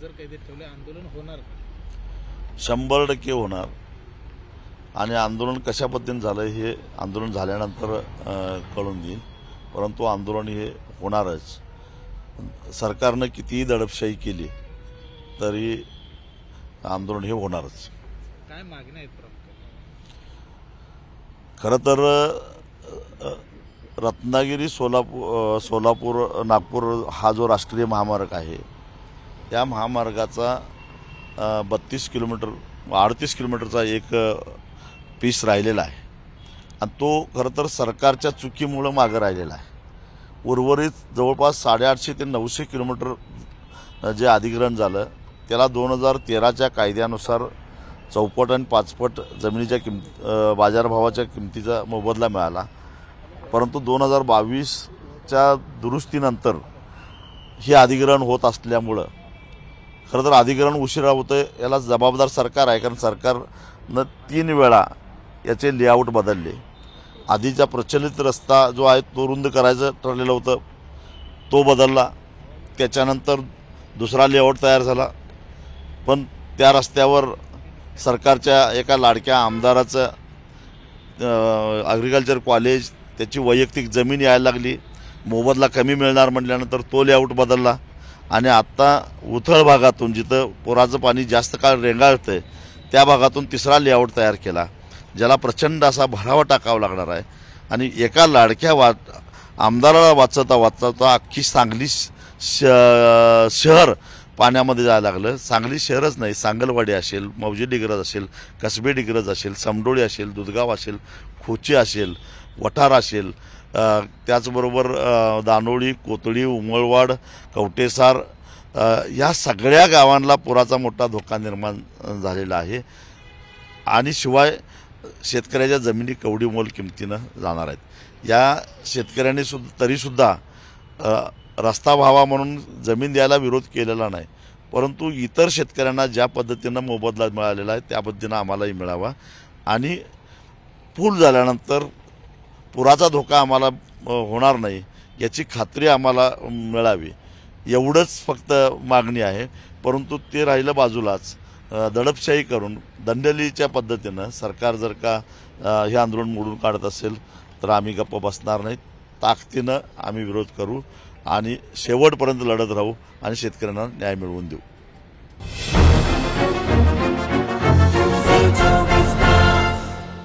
नजर कैदेत ठेवले, आंदोलन होणार का? 100% होणार। आणि आंदोलन कशा पद्धतीने झालं हे आंदोलन झाल्यानंतर कळून येईल, परंतु आंदोलन हे होणारच। सरकारनं कितीही दडपशाही केली तरी आंदोलन हे होणारच। काय मागण्या आहेत प्रमुख? खरं तर रत्नागिरी सोलापूर नागपूर हा जो राष्ट्रीय महामार्ग आहे, त्या महामार्गाचा 32 किलोमीटर 38 किलोमीटरचा एक पीस राहिलेला आहे आणि तो खरं तर सरकारच्या चुकीमुळे मागे राहिलेला आहे। उर्वरित जवळपास 850 ते 900 किलोमीटर जे अधिग्रहण झालं त्याला 2013च्या कायद्यानुसार चौपट आणि पाचपट जमिनीच्या बाजारभावाच्या किमतीचा मोबदला मिळाला, परंतु 2022च्या दुरुस्तीनंतर हे अधिग्रहण होत असल्यामुळं खरं तर अधिग्रहण उशिरा होतं। याला जबाबदार सरकार आहे, कारण सरकारनं 3 वेळा याचे लेआउट बदलले। आधीचा प्रचलित रस्ता जो आहे तो रुंद करायचं ठरलेलं होतं, तो बदलला। त्याच्यानंतर दुसरा लेआउट तयार झाला, पण त्या रस्त्यावर सरकारच्या एका लाडक्या आमदाराचं ॲग्रिकल्चर कॉलेज, त्याची वैयक्तिक जमीन यायला लागली, मोबदला कमी मिळणार म्हटल्यानंतर तो लेआउट बदलला आणि आत्ता उथळ भागातून जिथं पुराचं पाणी जास्त काळ रेंगाळतंय त्या भागातून तिसरा लेआउट तयार केला, ज्याला प्रचंड असा भरावा टाकावा लागणार आहे। आणि एका लाडक्या आमदाराला वाचवता अख्खी सांगली शहर पाण्यामध्ये जायला लागलं। सांगली शहरच नाही, सांगलवाडी असेल, मौजे डिग्रज असेल, कसबे डिग्रज असेल, समडोळी असेल, दुधगाव असेल, खोची असेल, वठार असेल, त्याचबरोबर दानोळी, कोतळी, उमळवाड, कवटेसार या सगळ्या गावांना पुराचा मोठा धोका निर्माण झालेला आहे। आणि शिवाय शेतकऱ्याच्या जमिनी कवडीमोल किमतीनं जाणार आहेत। या शेतकऱ्यांनी तरीसुद्धा रस्ता व्हावा म्हणून जमीन द्यायला विरोध केलेला नाही, परंतु इतर शेतकऱ्यांना ज्या पद्धतीनं मोबदला मिळालेला आहे त्या पद्धतीनं आम्हालाही मिळावा आणि पूल झाल्यानंतर पुराचा धोका आम्हाला होणार नाही याची खात्री आम्हाला मिळावी, एवढंच फक्त मागणी आहे। परंतु ते राहिलं बाजूलाच, दडपशाही करून दंडेलीच्या पद्धतीनं सरकार जर का हे आंदोलन मोडून काढत असेल तर आम्ही गप्प बसणार नाहीत। ताकदीनं आम्ही विरोध करू आणि शेवटपर्यंत लढत राहू आणि शेतकऱ्यांना न्याय मिळवून देऊ।